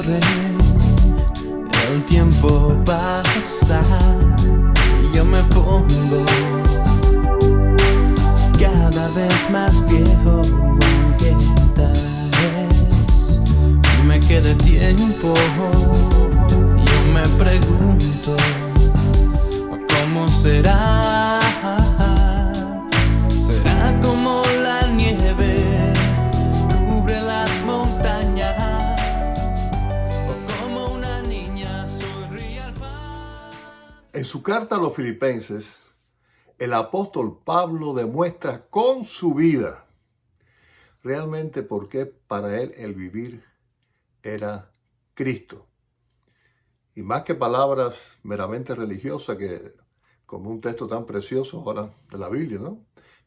corre, el tiempo pasa y yo me pongo cada vez más viejo, aunque tal vez me quede tiempo. Yo me pregunto cómo será. Será como la nieve cubre las montañas, o como una niña sonríe al mar. En su carta a los Filipenses, el apóstol Pablo demuestra con su vida realmente por qué para él el vivir era Cristo. Y más que palabras meramente religiosas, que como un texto tan precioso ahora de la Biblia, ¿no?,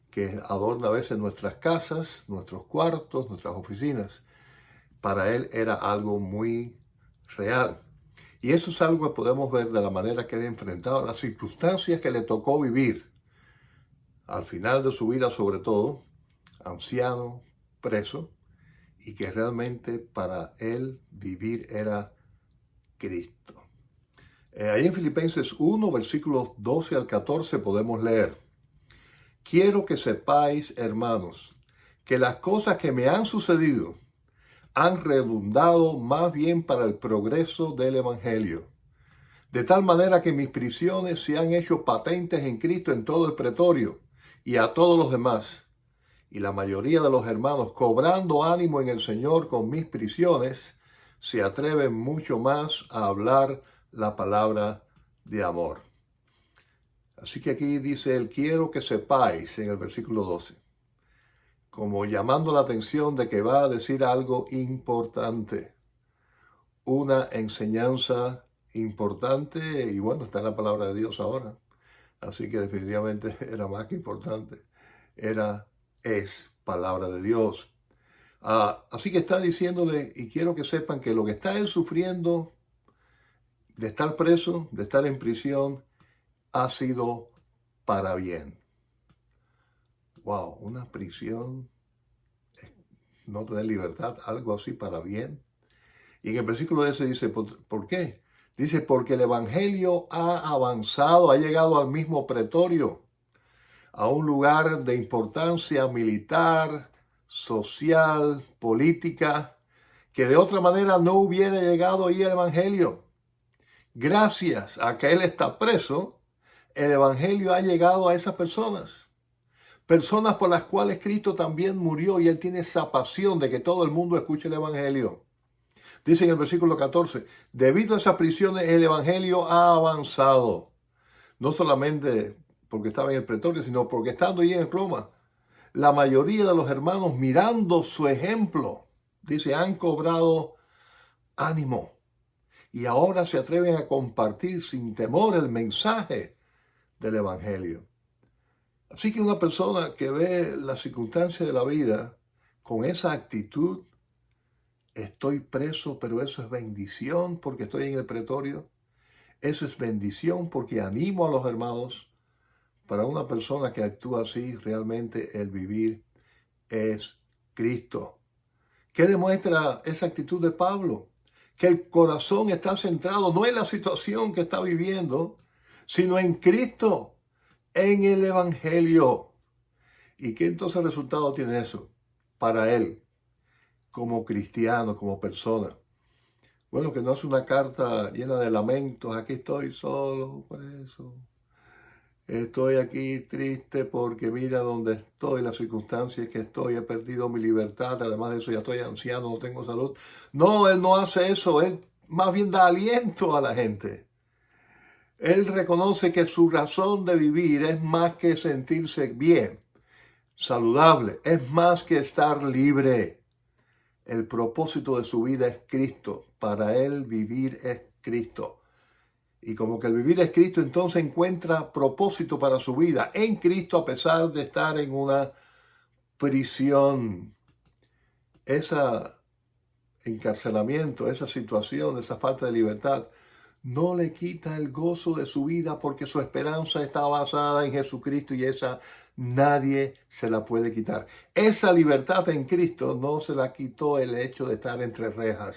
que adorna a veces nuestras casas, nuestros cuartos, nuestras oficinas, para él era algo muy real. Y eso es algo que podemos ver de la manera que él enfrentaba las circunstancias que le tocó vivir al final de su vida, sobre todo, anciano, preso, y que realmente para él vivir era Cristo. Ahí en Filipenses 1, versículos 12 al 14 podemos leer: Quiero que sepáis, hermanos, que las cosas que me han sucedido han redundado más bien para el progreso del Evangelio, de tal manera que mis prisiones se han hecho patentes en Cristo en todo el pretorio y a todos los demás. Y la mayoría de los hermanos, cobrando ánimo en el Señor con mis prisiones, se atreven mucho más a hablar la palabra de amor. Así que aquí dice él: quiero que sepáis, en el versículo 12, como llamando la atención de que va a decir algo importante, una enseñanza importante, y bueno, está en la palabra de Dios ahora, así que definitivamente era más que importante, es palabra de Dios. Así que está diciéndole, y quiero que sepan que lo que está él sufriendo, de estar preso, de estar en prisión, ha sido para bien. Wow, una prisión, no tener libertad, algo así para bien. Y en el versículo ese dice, ¿por qué? Dice, porque el evangelio ha avanzado, ha llegado al mismo pretorio, a un lugar de importancia militar, social, política, que de otra manera no hubiera llegado ahí el evangelio. Gracias a que él está preso, el evangelio ha llegado a esas personas por las cuales Cristo también murió, y él tiene esa pasión de que todo el mundo escuche el evangelio. Dice en el versículo 14, debido a esas prisiones el evangelio ha avanzado, no solamente porque estaba en el pretorio, sino porque estando allí en Roma, la mayoría de los hermanos, mirando su ejemplo, dice, han cobrado ánimo y ahora se atreven a compartir sin temor el mensaje del evangelio. Así que una persona que ve las circunstancias de la vida con esa actitud, estoy preso, pero eso es bendición porque estoy en el pretorio, eso es bendición porque animo a los hermanos. Para una persona que actúa así, realmente el vivir es Cristo. ¿Qué demuestra esa actitud de Pablo? Que el corazón está centrado no en la situación que está viviendo, sino en Cristo, en el evangelio. ¿Y qué entonces resultado tiene eso para él, como cristiano, como persona? Bueno, que no es una carta llena de lamentos, aquí estoy solo, preso. Estoy aquí triste porque mira dónde estoy, las circunstancias que estoy, he perdido mi libertad, además de eso ya estoy anciano, no tengo salud. No, él no hace eso, él más bien da aliento a la gente. Él reconoce que su razón de vivir es más que sentirse bien, saludable, es más que estar libre. El propósito de su vida es Cristo, para él vivir es Cristo. Y como que el vivir es Cristo, entonces encuentra propósito para su vida en Cristo a pesar de estar en una prisión. Ese encarcelamiento, esa situación, esa falta de libertad, no le quita el gozo de su vida porque su esperanza está basada en Jesucristo y esa nadie se la puede quitar. Esa libertad en Cristo no se la quitó el hecho de estar entre rejas.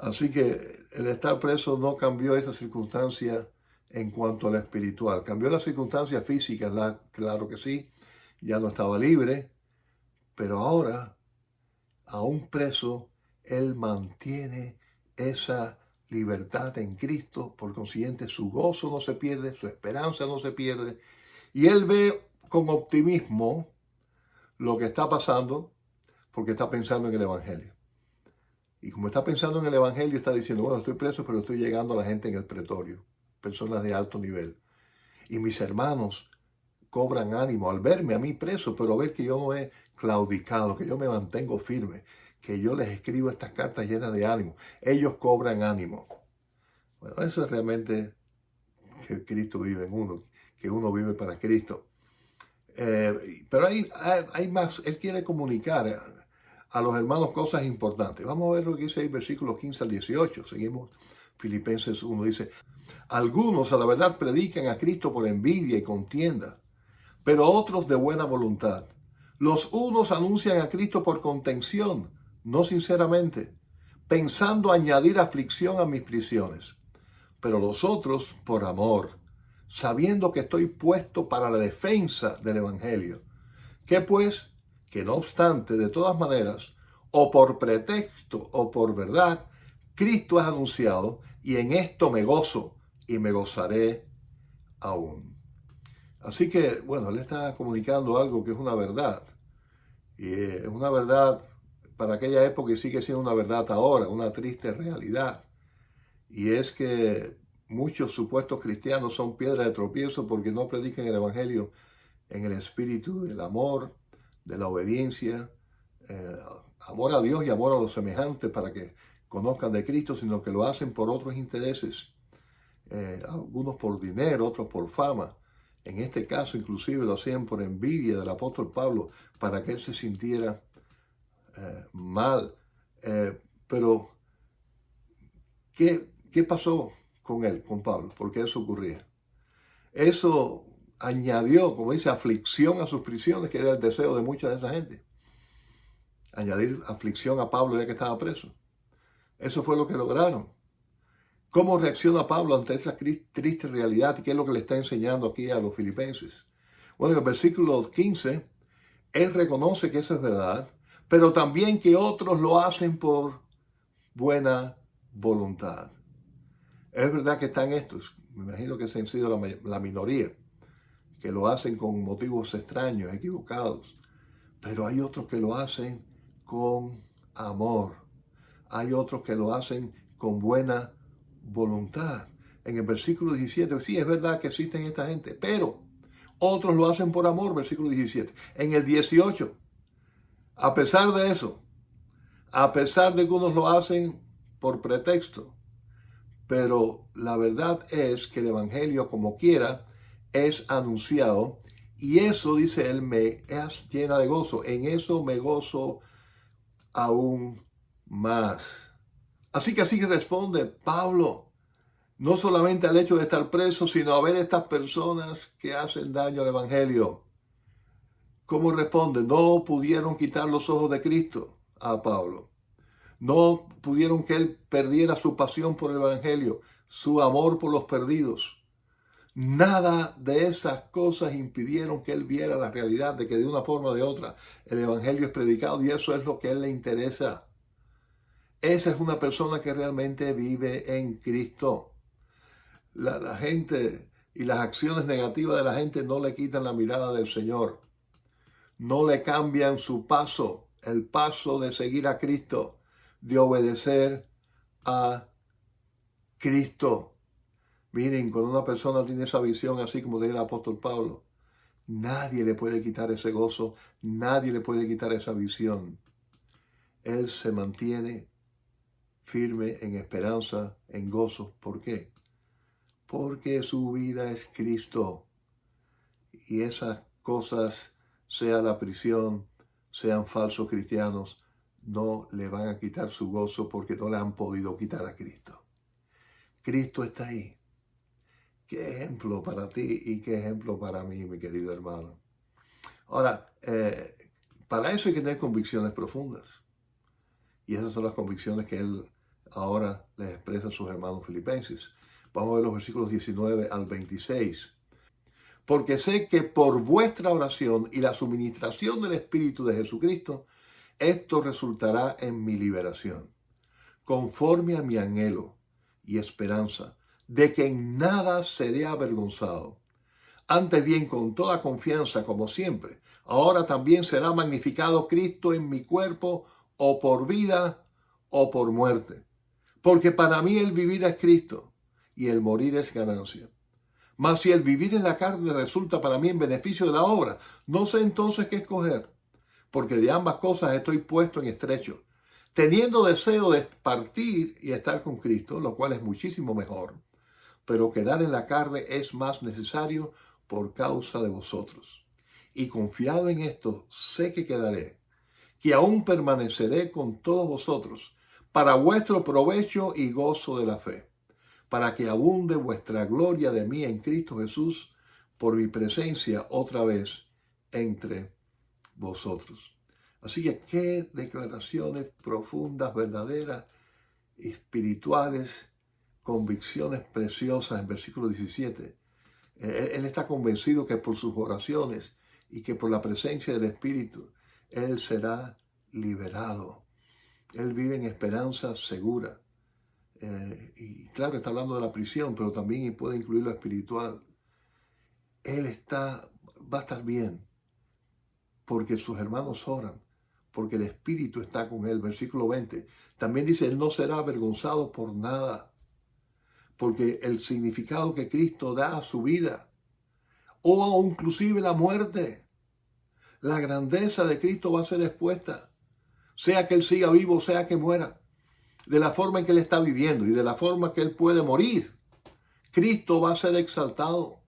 Así que el estar preso no cambió esa circunstancia en cuanto a la espiritual. Cambió la circunstancia física, claro que sí, ya no estaba libre, pero ahora, aún preso, él mantiene esa libertad en Cristo, por consiguiente su gozo no se pierde, su esperanza no se pierde, y él ve con optimismo lo que está pasando porque está pensando en el Evangelio. Y como está pensando en el Evangelio, está diciendo, bueno, estoy preso, pero estoy llegando a la gente en el pretorio, personas de alto nivel. Y mis hermanos cobran ánimo al verme a mí preso, pero ver que yo no he claudicado, que yo me mantengo firme, que yo les escribo estas cartas llenas de ánimo. Ellos cobran ánimo. Bueno, eso es realmente que Cristo vive en uno, que uno vive para Cristo. Pero hay más. Él quiere comunicar a los hermanos cosas importantes. Vamos a ver lo que dice ahí, versículos 15 al 18. Seguimos. Filipenses 1 dice, algunos a la verdad predican a Cristo por envidia y contienda, pero otros de buena voluntad. Los unos anuncian a Cristo por contención, no sinceramente, pensando añadir aflicción a mis prisiones, pero los otros por amor, sabiendo que estoy puesto para la defensa del Evangelio. ¿Qué pues? Que no obstante, de todas maneras, o por pretexto o por verdad, Cristo es anunciado, y en esto me gozo y me gozaré aún. Así que, bueno, él está comunicando algo que es una verdad. Y es una verdad para aquella época y sigue siendo una verdad ahora, una triste realidad. Y es que muchos supuestos cristianos son piedra de tropiezo porque no predican el Evangelio en el espíritu del amor, de la obediencia, amor a Dios y amor a los semejantes para que conozcan de Cristo, sino que lo hacen por otros intereses, algunos por dinero, otros por fama. En este caso, inclusive, lo hacían por envidia del apóstol Pablo, para que él se sintiera mal. Pero, ¿qué pasó con él, con Pablo? ¿Por qué eso ocurría? Eso añadió, como dice, aflicción a sus prisiones, que era el deseo de mucha de esa gente. Añadir aflicción a Pablo ya que estaba preso. Eso fue lo que lograron. ¿Cómo reacciona Pablo ante esa triste realidad? ¿Y qué es lo que le está enseñando aquí a los filipenses? Bueno, en el versículo 15, él reconoce que eso es verdad, pero también que otros lo hacen por buena voluntad. Es verdad que están estos, me imagino que se han sido la minoría, que lo hacen con motivos extraños, equivocados, pero hay otros que lo hacen con amor. Hay otros que lo hacen con buena voluntad. En el versículo 17, sí, es verdad que existen esta gente, pero otros lo hacen por amor, versículo 17. En el 18, a pesar de eso, a pesar de que unos lo hacen por pretexto, pero la verdad es que el Evangelio, como quiera, es anunciado, y eso, dice él, me es llena de gozo. En eso me gozo aún más. Así que así responde Pablo, no solamente al hecho de estar preso, sino a ver estas personas que hacen daño al Evangelio. ¿Cómo responde? No pudieron quitar los ojos de Cristo a Pablo. No pudieron que él perdiera su pasión por el Evangelio, su amor por los perdidos. Nada de esas cosas impidieron que él viera la realidad de que de una forma o de otra el Evangelio es predicado, y eso es lo que a él le interesa. Esa es una persona que realmente vive en Cristo. La gente y las acciones negativas de la gente no le quitan la mirada del Señor. No le cambian su paso, el paso de seguir a Cristo, de obedecer a Cristo. Miren, cuando una persona tiene esa visión, así como dice el apóstol Pablo, nadie le puede quitar ese gozo, nadie le puede quitar esa visión. Él se mantiene firme en esperanza, en gozo. ¿Por qué? Porque su vida es Cristo. Y esas cosas, sea la prisión, sean falsos cristianos, no le van a quitar su gozo porque no le han podido quitar a Cristo. Cristo está ahí. Qué ejemplo para ti y qué ejemplo para mí, mi querido hermano. Ahora, para eso hay que tener convicciones profundas. Y esas son las convicciones que él ahora les expresa a sus hermanos filipenses. Vamos a ver los versículos 19 al 26. Porque sé que por vuestra oración y la suministración del Espíritu de Jesucristo, esto resultará en mi liberación, conforme a mi anhelo y esperanza, de que en nada seré avergonzado. Antes bien, con toda confianza, como siempre, ahora también será magnificado Cristo en mi cuerpo, o por vida o por muerte. Porque para mí el vivir es Cristo y el morir es ganancia. Mas si el vivir en la carne resulta para mí en beneficio de la obra, no sé entonces qué escoger, porque de ambas cosas estoy puesto en estrecho, teniendo deseo de partir y estar con Cristo, lo cual es muchísimo mejor, pero quedar en la carne es más necesario por causa de vosotros. Y confiado en esto, sé que quedaré, que aún permaneceré con todos vosotros, para vuestro provecho y gozo de la fe, para que abunde vuestra gloria de mí en Cristo Jesús, por mi presencia otra vez entre vosotros. Así que qué declaraciones profundas, verdaderas, espirituales, convicciones preciosas en versículo 17. Él está convencido que por sus oraciones y que por la presencia del Espíritu, él será liberado. Él vive en esperanza segura. Y claro, está hablando de la prisión, pero también puede incluir lo espiritual. Va a estar bien, porque sus hermanos oran, porque el Espíritu está con él. Versículo 20. También dice, él no será avergonzado por nada, porque el significado que Cristo da a su vida, o inclusive la muerte, la grandeza de Cristo va a ser expuesta, sea que él siga vivo, sea que muera, de la forma en que él está viviendo y de la forma que él puede morir. Cristo va a ser exaltado.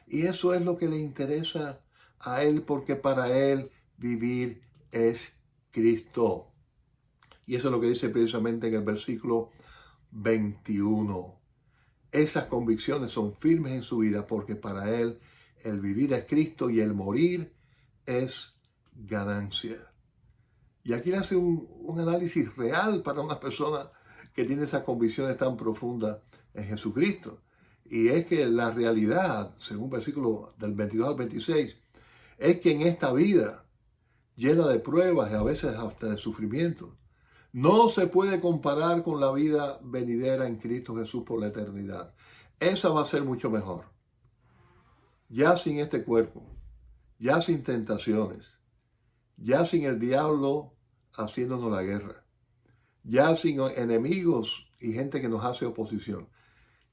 Y eso es lo que le interesa a él, porque para él vivir es Cristo. Y eso es lo que dice precisamente en el versículo 21. Esas convicciones son firmes en su vida, porque para él el vivir es Cristo y el morir es ganancia. Y aquí le hace un análisis real para una persona que tiene esas convicciones tan profundas en Jesucristo. Y es que la realidad, según versículo del 22 al 26, es que en esta vida, llena de pruebas y a veces hasta de sufrimiento, no se puede comparar con la vida venidera en Cristo Jesús por la eternidad. Esa va a ser mucho mejor. Ya sin este cuerpo, ya sin tentaciones, ya sin el diablo haciéndonos la guerra, ya sin enemigos y gente que nos hace oposición.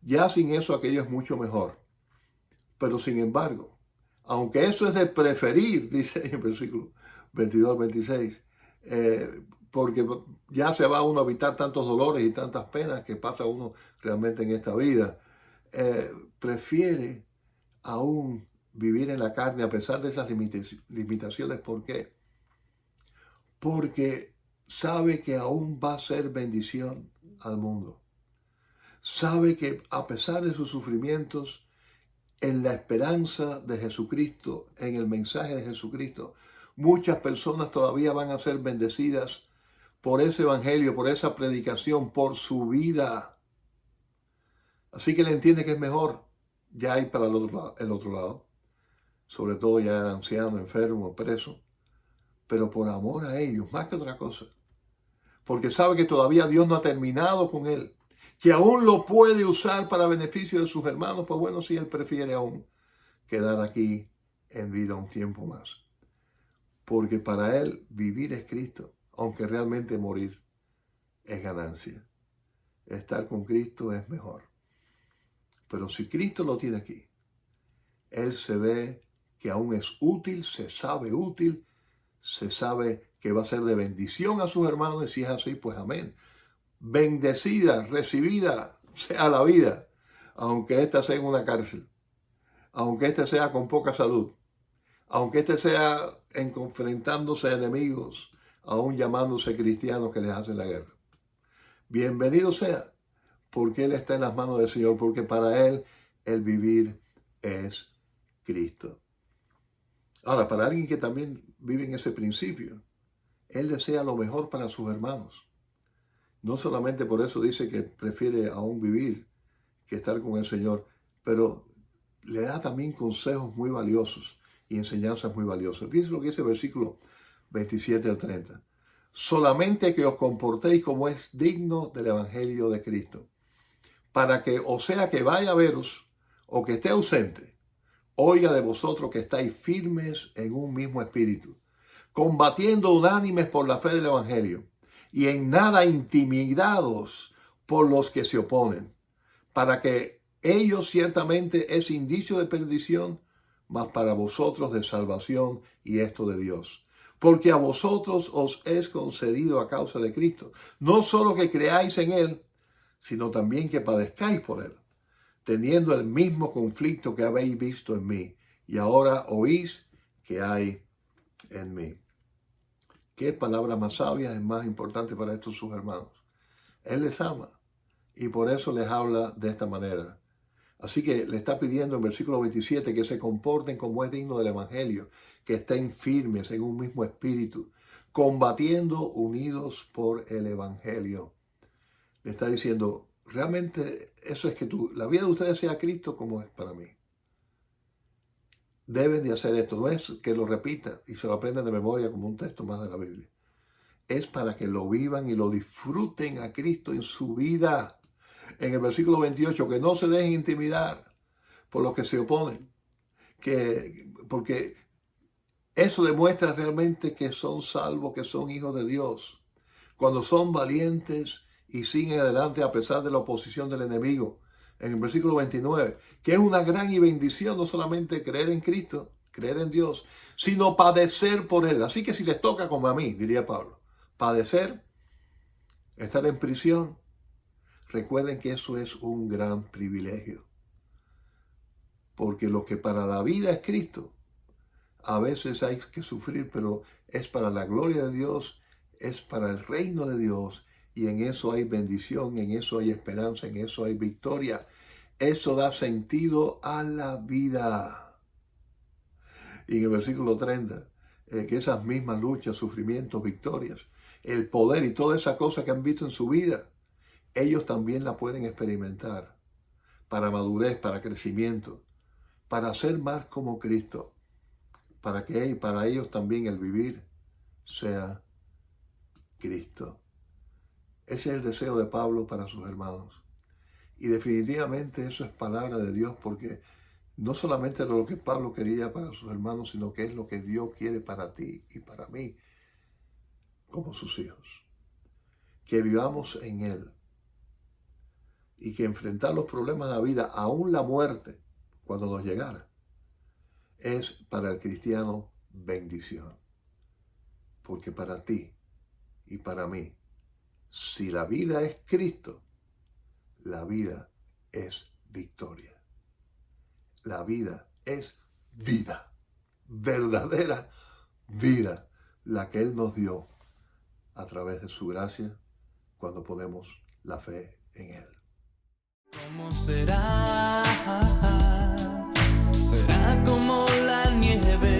Ya sin eso aquello es mucho mejor. Pero sin embargo, aunque eso es de preferir, dice en el versículo 22 al 26, porque ya se va uno a evitar tantos dolores y tantas penas que pasa uno realmente en esta vida, prefiere aún vivir en la carne a pesar de esas limitaciones. ¿Por qué? Porque sabe que aún va a ser bendición al mundo. Sabe que a pesar de sus sufrimientos, en la esperanza de Jesucristo, en el mensaje de Jesucristo, muchas personas todavía van a ser bendecidas por ese evangelio, por esa predicación, por su vida. Así que él entiende que es mejor ya ir para el otro lado, sobre todo ya el anciano, enfermo, preso, pero por amor a ellos, más que otra cosa, porque sabe que todavía Dios no ha terminado con él, que aún lo puede usar para beneficio de sus hermanos. Pues bueno, si él prefiere aún quedar aquí en vida un tiempo más, porque para él vivir es Cristo, aunque realmente morir es ganancia. Estar con Cristo es mejor. Pero si Cristo lo tiene aquí, él se ve que aún es útil, se sabe que va a ser de bendición a sus hermanos, y si es así, pues amén. Bendecida, recibida sea la vida, aunque ésta sea en una cárcel, aunque éste sea con poca salud, aunque éste sea enfrentándose a enemigos, aún llamándose cristianos que les hacen la guerra. Bienvenido sea, porque él está en las manos del Señor, porque para él el vivir es Cristo. Ahora, para alguien que también vive en ese principio, él desea lo mejor para sus hermanos. No solamente por eso dice que prefiere aún vivir que estar con el Señor, pero le da también consejos muy valiosos y enseñanzas muy valiosas. Fíjense lo que dice el versículo 27 al 30. Solamente que os comportéis como es digno del Evangelio de Cristo, para que, o sea que vaya a veros o que esté ausente, oiga de vosotros que estáis firmes en un mismo espíritu, combatiendo unánimes por la fe del Evangelio, y en nada intimidados por los que se oponen, para que ellos ciertamente es indicio de perdición, mas para vosotros de salvación, y esto de Dios. Porque a vosotros os es concedido a causa de Cristo, no solo que creáis en Él, sino también que padezcáis por Él, teniendo el mismo conflicto que habéis visto en mí, y ahora oís que hay en mí. ¿Qué palabra más sabia es más importante para estos sus hermanos? Él les ama y por eso les habla de esta manera. Así que le está pidiendo en versículo 27 que se comporten como es digno del Evangelio, que estén firmes en un mismo espíritu, combatiendo unidos por el Evangelio. Le está diciendo, realmente eso es que la vida de ustedes sea Cristo como es para mí. Deben de hacer esto, no es que lo repitan y se lo aprendan de memoria como un texto más de la Biblia. Es para que lo vivan y lo disfruten a Cristo en su vida. En el versículo 28, que no se dejen intimidar por los que se oponen, porque eso demuestra realmente que son salvos, que son hijos de Dios. Cuando son valientes y siguen adelante a pesar de la oposición del enemigo. En el versículo 29, que es una gran y bendición no solamente creer en Cristo, creer en Dios, sino padecer por Él. Así que si les toca como a mí, diría Pablo, padecer, estar en prisión, recuerden que eso es un gran privilegio. Porque lo que para la vida es Cristo, a veces hay que sufrir, pero es para la gloria de Dios, es para el reino de Dios. Y en eso hay bendición, en eso hay esperanza, en eso hay victoria. Eso da sentido a la vida. Y en el versículo 30, que esas mismas luchas, sufrimientos, victorias, el poder y toda esa cosa que han visto en su vida, ellos también la pueden experimentar para madurez, para crecimiento, para ser más como Cristo, para que para ellos también el vivir sea Cristo. Ese es el deseo de Pablo para sus hermanos. Y definitivamente eso es palabra de Dios, porque no solamente era lo que Pablo quería para sus hermanos, sino que es lo que Dios quiere para ti y para mí como sus hijos. Que vivamos en Él y que enfrentar los problemas de la vida, aún la muerte, cuando nos llegara, es para el cristiano bendición. Porque para ti y para mí, si la vida es Cristo, la vida es victoria. La vida es vida, verdadera vida, la que Él nos dio a través de su gracia cuando ponemos la fe en Él. ¿Cómo será? Será como la nieve